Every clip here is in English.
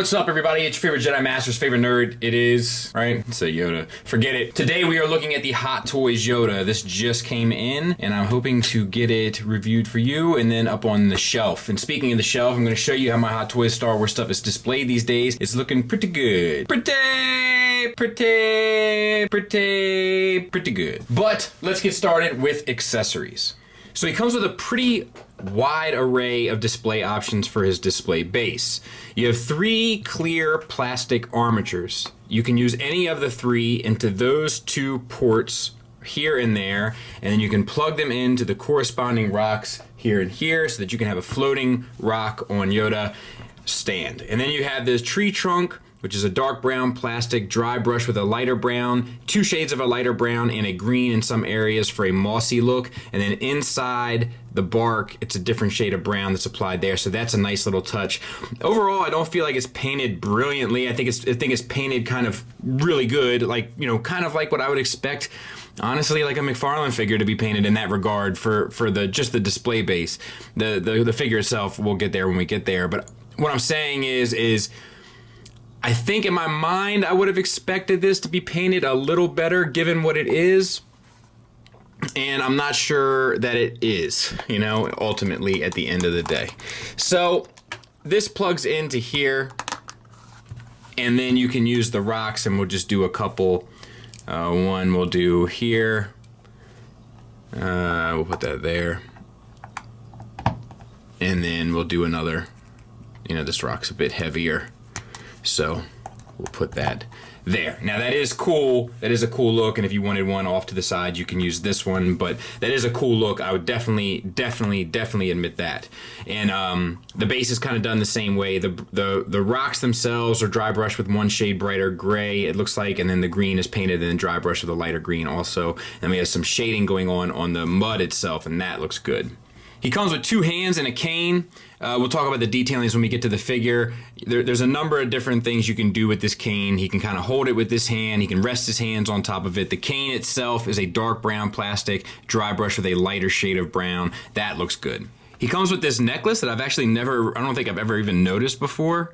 What's up, everybody? It's your favorite Jedi Master's favorite nerd. It is, right? It's a Yoda. Forget it. Today we are looking at the Hot Toys Yoda. This just came in, and I'm hoping to get it reviewed for you and then up on the shelf. And speaking of the shelf, I'm going to show you how my Hot Toys Star Wars stuff is displayed these days. It's looking pretty good. Pretty good. But let's get started with accessories. So he comes with a pretty wide array of display options for his display base. You have 3 clear plastic armatures. You can use any of the 3 into those 2 ports here and there, and then you can plug them into the corresponding rocks here and here so that you can have a floating rock on Yoda stand. And then you have this tree trunk, which is a dark brown plastic dry brush with a lighter brown, 2 shades of a lighter brown, and a green in some areas for a mossy look. And then inside the bark, it's a different shade of brown that's applied there, so that's a nice little touch. Overall, I don't feel like it's painted brilliantly. I think it's painted kind of really good, like, you know, kind of like what I would expect, honestly, like a McFarlane figure to be painted in that regard for just the display base. The figure itself, we'll get there when we get there. But what I'm saying is I think in my mind I would have expected this to be painted a little better given what it is, and I'm not sure that it is, you know, ultimately at the end of the day. So this plugs into here, and then you can use the rocks, and we'll just do a couple. One we'll do here. We'll put that there, and then we'll do another. You know, this rock's a bit heavier, so we'll put that there. Now that is cool. That is a cool look, and if you wanted one off to the side, you can use this one, but that is a cool look. I would definitely admit that. And the base is kind of done the same way. The rocks themselves are dry brushed with 1 shade brighter gray, it looks like, and then the green is painted and then dry brushed with a lighter green also. And we have some shading going on the mud itself, and that looks good. He comes with 2 hands and a cane. We'll talk about the detailings when we get to the figure. There's a number of different things you can do with this cane. He can kind of hold it with this hand. He can rest his hands on top of it. The cane itself is a dark brown plastic, dry brush with a lighter shade of brown. That looks good. He comes with this necklace that I've actually I don't think I've ever even noticed before.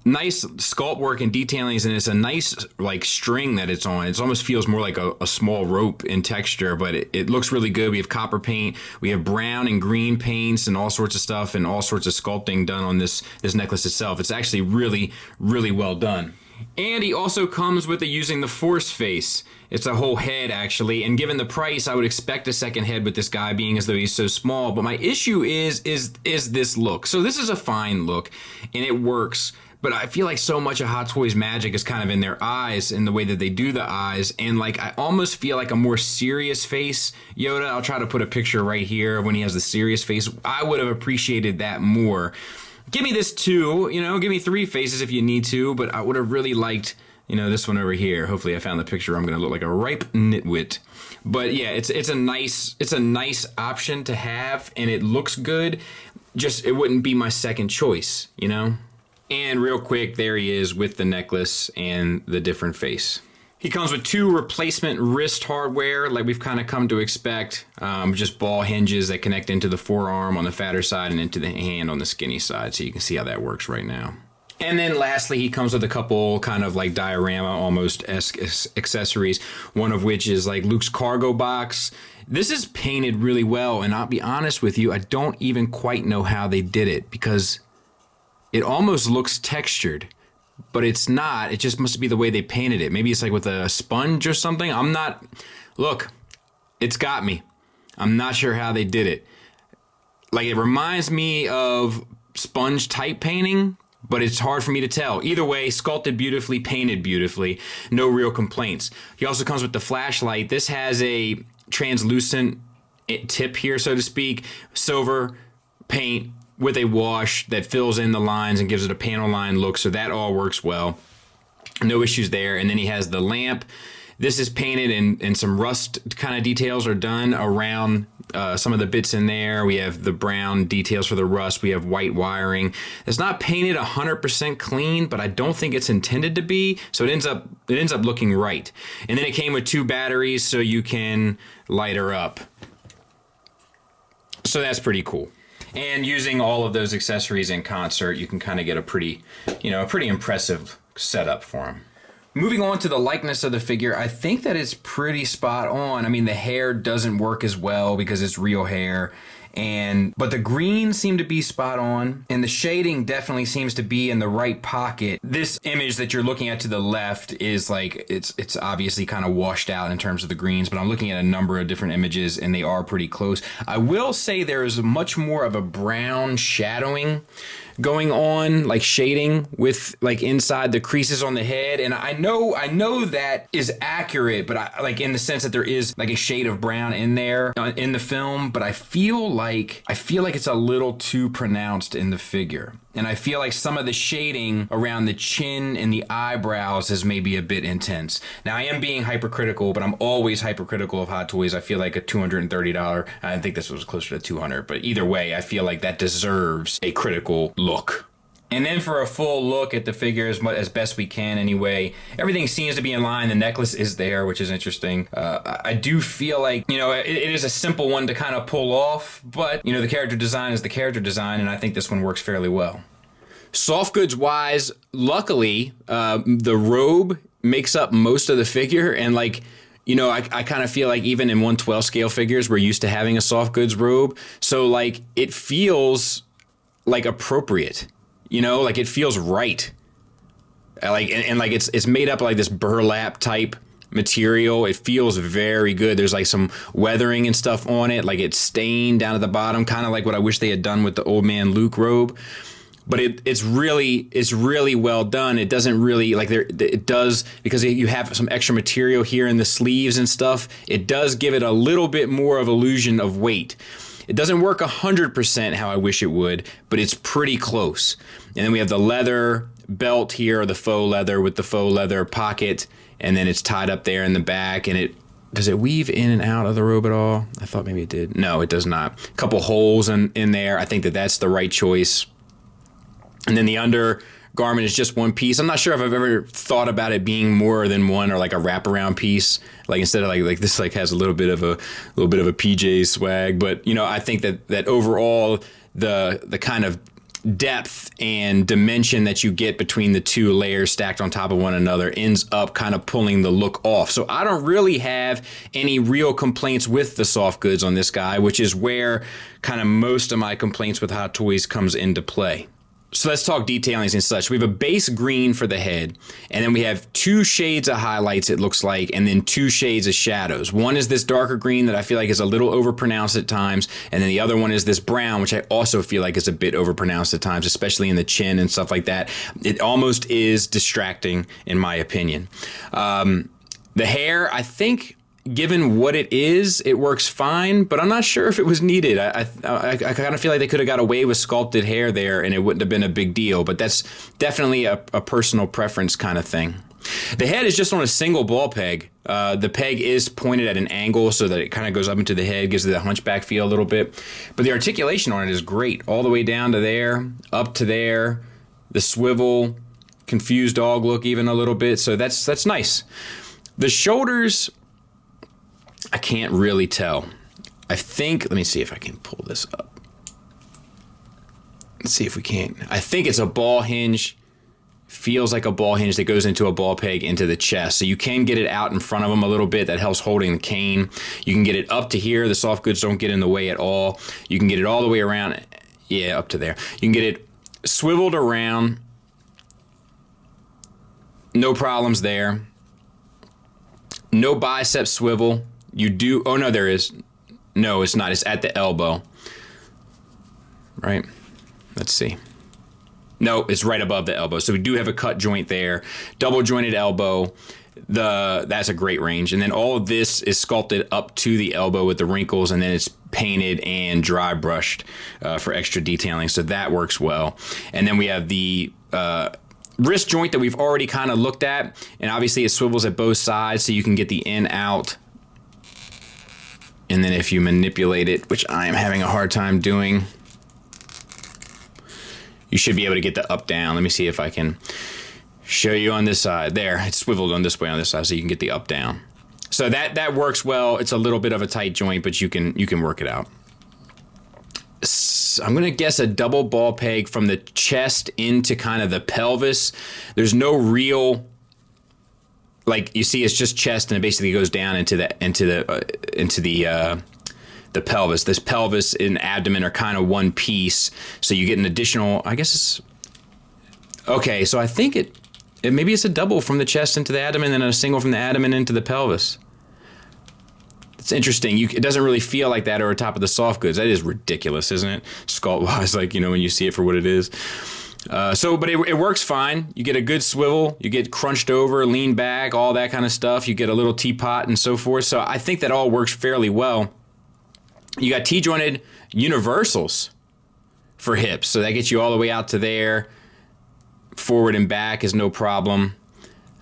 Nice sculpt work and detailings, and it's a nice like string that it's on. It almost feels more like a small rope in texture, but it looks really good. We have copper paint, we have brown and green paints and all sorts of stuff and all sorts of sculpting done on this necklace itself. It's actually really, really well done. And he also comes with using the Force face. It's a whole head, actually, and given the price, I would expect a second head with this guy being as though he's so small, but my issue is this look. So this is a fine look, and it works, but I feel like so much of Hot Toys magic is kind of in their eyes, in the way that they do the eyes, and like I almost feel like a more serious face Yoda. I'll try to put a picture right here of when he has the serious face. I would have appreciated that more. Give me this 2, you know, give me 3 faces if you need to, but I would have really liked, you know, this one over here. Hopefully I found the picture. I'm going to look like a ripe nitwit. But yeah, it's a nice option to have, and it looks good. Just, it wouldn't be my second choice, you know? And real quick, there he is with the necklace and the different face. He comes with 2 replacement wrist hardware, like we've kind of come to expect. Just ball hinges that connect into the forearm on the fatter side and into the hand on the skinny side, so you can see how that works right now. And then lastly, he comes with a couple kind of like diorama almost-esque accessories, one of which is like Luke's cargo box. This is painted really well, and I'll be honest with you, I don't even quite know how they did it, because it almost looks textured. But it's not. It just must be the way they painted it. Maybe it's like with a sponge or something. Look, it's got me. I'm not sure how they did it. Like, it reminds me of sponge type painting, but it's hard for me to tell. Either way, sculpted beautifully, painted beautifully. No real complaints. He also comes with the flashlight. This has a translucent tip here, so to speak. Silver paint with a wash that fills in the lines and gives it a panel line look, so that all works well. No issues there. And then he has the lamp. This is painted and some rust kind of details are done around some of the bits in there. We have the brown details for the rust. We have white wiring. It's not painted 100% clean, but I don't think it's intended to be, so it ends up looking right. And then it came with 2 batteries so you can light her up. So that's pretty cool. And using all of those accessories in concert, you can kind of get a pretty impressive setup for him. Moving on to the likeness of the figure, I think that it's pretty spot on. I mean, the hair doesn't work as well because it's real hair, but the green seemed to be spot on, and the shading definitely seems to be in the right pocket. This image that you're looking at to the left is like, it's obviously kind of washed out in terms of the greens, but I'm looking at a number of different images and they are pretty close. I will say there is much more of a brown shadowing going on, like shading with like inside the creases on the head, and I know that is accurate, but I like in the sense that there is like a shade of brown in there in the film, but I feel like it's a little too pronounced in the figure, and I feel like some of the shading around the chin and the eyebrows is maybe a bit intense. Now, I am being hypercritical, but I'm always hypercritical of Hot Toys. I feel like a $230, I think this was closer to $200, but either way, I feel like that deserves a critical look. And then for a full look at the figure as best we can anyway, everything seems to be in line. The necklace is there, which is interesting. I do feel like, it is a simple one to kind of pull off, but, the character design is the character design, and I think this one works fairly well. Soft goods wise, luckily, the robe makes up most of the figure, and like, I kind of feel like even in 1/12 scale figures, we're used to having a soft goods robe. So like, it feels like appropriate, like it feels right. Like, and like it's made up like this burlap type material. It feels very good. There's like some weathering and stuff on it. Like it's stained down at the bottom, kind of like what I wish they had done with the old man Luke robe. But it's really well done. It doesn't really it does, because you have some extra material here in the sleeves and stuff. It does give it a little bit more of illusion of weight. It doesn't work 100% how I wish it would, but it's pretty close. And then we have the leather belt here, or the faux leather with the faux leather pocket, and then it's tied up there in the back. And does it weave in and out of the robe at all? I thought maybe it did. No, it does not. A couple holes in there. I think that's the right choice. And then the undergarment is just one piece. I'm not sure if I've ever thought about it being more than one, or like a wraparound piece. Like instead of like this like has a little bit of a PJ swag. But I think that overall the kind of depth and dimension that you get between the two layers stacked on top of one another ends up kind of pulling the look off. So I don't really have any real complaints with the soft goods on this guy, which is where kind of most of my complaints with Hot Toys comes into play. So let's talk detailings and such. We have a base green for the head, and then we have two shades of highlights, it looks like, and then two shades of shadows. One is this darker green that I feel like is a little overpronounced at times, and then the other one is this brown, which I also feel like is a bit overpronounced at times, especially in the chin and stuff like that. It almost is distracting, in my opinion. The hair, I think, given what it is, it works fine, but I'm not sure if it was needed. I kind of feel like they could have got away with sculpted hair there and it wouldn't have been a big deal, but that's definitely a personal preference kind of thing. The head is just on a single ball peg. The peg is pointed at an angle so that it kind of goes up into the head, gives it the hunchback feel a little bit, but the articulation on it is great. All the way down to there, up to there, the swivel, confused dog look even a little bit, so that's nice. The shoulders, I can't really tell. I think, let me see if I can pull this up. Let's see if we can. I think it's a ball hinge. Feels like a ball hinge that goes into a ball peg into the chest. So you can get it out in front of them a little bit. That helps holding the cane. You can get it up to here. The soft goods don't get in the way at all. You can get it all the way around. Yeah, up to there. You can get it swiveled around. No problems there. No bicep swivel. You do, oh no, there is. No, it's not. It's at the elbow. Right? Let's see. No, it's right above the elbow. So we do have a cut joint there. Double jointed elbow. That's a great range. And then all of this is sculpted up to the elbow with the wrinkles, and then it's painted and dry brushed for extra detailing. So that works well. And then we have the wrist joint that we've already kind of looked at. And obviously it swivels at both sides so you can get the in out. And then if you manipulate it, which I am having a hard time doing, you should be able to get the up down. Let me see if I can show you on this side. There, it's swiveled on this way on this side, so you can get the up down. So that works well. It's a little bit of a tight joint, but you can work it out. I'm going to guess a double ball peg from the chest into kind of the pelvis. There's no real, like you see, it's just chest, and it basically goes down into the pelvis. This pelvis and abdomen are kind of one piece, so you get an additional, I guess it's, okay, so I think it maybe it's a double from the chest into the abdomen, and then a single from the abdomen into the pelvis. It's interesting. It doesn't really feel like that over top of the soft goods. That is ridiculous, isn't it? Sculpt-wise, like, when you see it for what it is. But it works fine. You get a good swivel. You get crunched over, lean back, all that kind of stuff. You get a little teapot and so forth. So I think that all works fairly well. You got T-jointed universals for hips. So that gets you all the way out to there. Forward and back is no problem.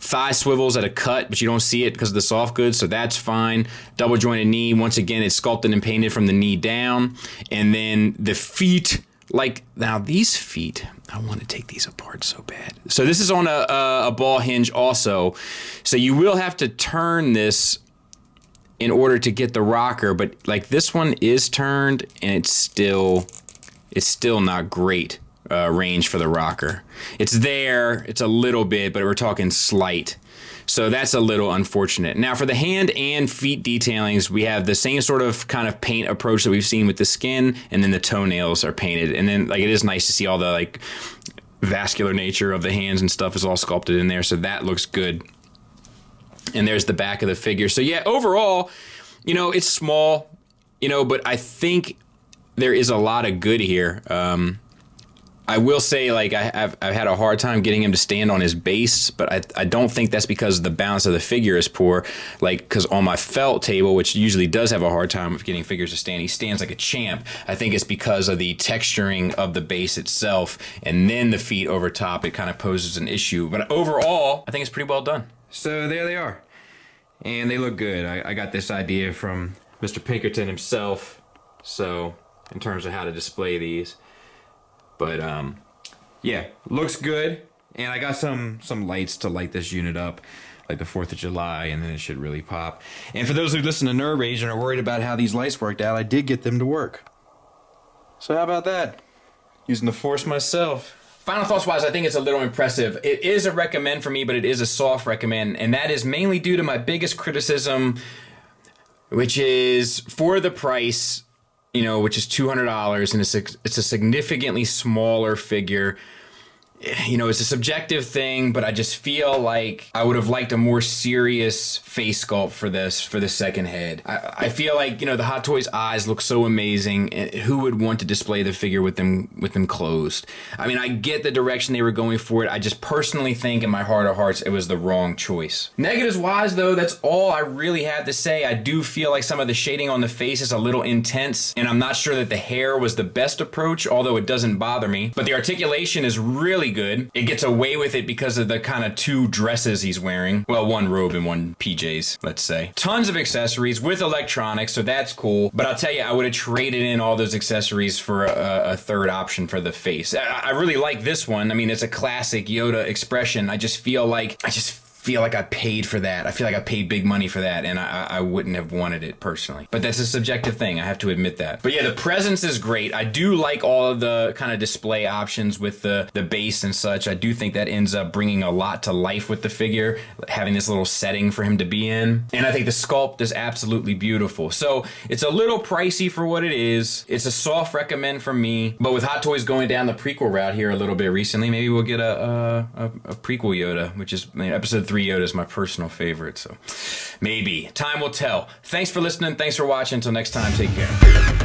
Thigh swivels at a cut, but you don't see it because of the soft goods, so that's fine. Double jointed knee, once again, it's sculpted and painted from the knee down. And then the feet, like, now these feet, I want to take these apart so bad. So this is on a ball hinge also. So you will have to turn this in order to get the rocker, but like this one is turned and it's still not great. Range for the rocker. It's there, it's a little bit, but we're talking slight. So that's a little unfortunate. Now for the hand and feet detailings, we have the same sort of kind of paint approach that we've seen with the skin, and then the toenails are painted. And then like it is nice to see all the like vascular nature of the hands and stuff is all sculpted in there, so that looks good. And there's the back of the figure. So yeah, overall, it's small, but I think there is a lot of good here. I will say, like, I've had a hard time getting him to stand on his base, but I don't think that's because the balance of the figure is poor. Like, because on my felt table, which usually does have a hard time of getting figures to stand, he stands like a champ. I think it's because of the texturing of the base itself, and then the feet over top, it kind of poses an issue. But overall, I think it's pretty well done. So there they are. And they look good. I got this idea from Mr. Pinkerton himself, so in terms of how to display these. But yeah, looks good. And I got some lights to light this unit up, like the 4th of July, and then it should really pop. And for those who listen to Nerd Rage and are worried about how these lights worked out, I did get them to work. So how about that? Using the Force myself. Final thoughts wise, I think it's a little impressive. It is a recommend for me, but it is a soft recommend, and that is mainly due to my biggest criticism, which is for the price, which is $200, and it's a significantly smaller figure. It's a subjective thing, but I just feel like I would have liked a more serious face sculpt for the second head. I feel like, the Hot Toys eyes look so amazing. Who would want to display the figure with them closed? I mean, I get the direction they were going for it. I just personally think in my heart of hearts it was the wrong choice. Negatives wise, though, that's all I really have to say. I do feel like some of the shading on the face is a little intense, and I'm not sure that the hair was the best approach, although it doesn't bother me. But the articulation is really good. It gets away with it because of the kind of two dresses he's wearing. Well, one robe and one PJs, let's say. Tons of accessories with electronics, so that's cool. But I'll tell you, I would have traded in all those accessories for a third option for the face. I really like this one. I mean, it's a classic Yoda expression. I just feel like I paid for that. I feel like I paid big money for that, and I wouldn't have wanted it personally. But that's a subjective thing. I have to admit that. But yeah, the presence is great. I do like all of the kind of display options with the base and such. I do think that ends up bringing a lot to life with the figure, having this little setting for him to be in. And I think the sculpt is absolutely beautiful. So it's a little pricey for what it is. It's a soft recommend from me. But with Hot Toys going down the prequel route here a little bit recently, maybe we'll get a prequel Yoda, which is episode 3 Yoda is my personal favorite, so maybe. Time will tell. Thanks for listening. Thanks for watching. Until next time, take care.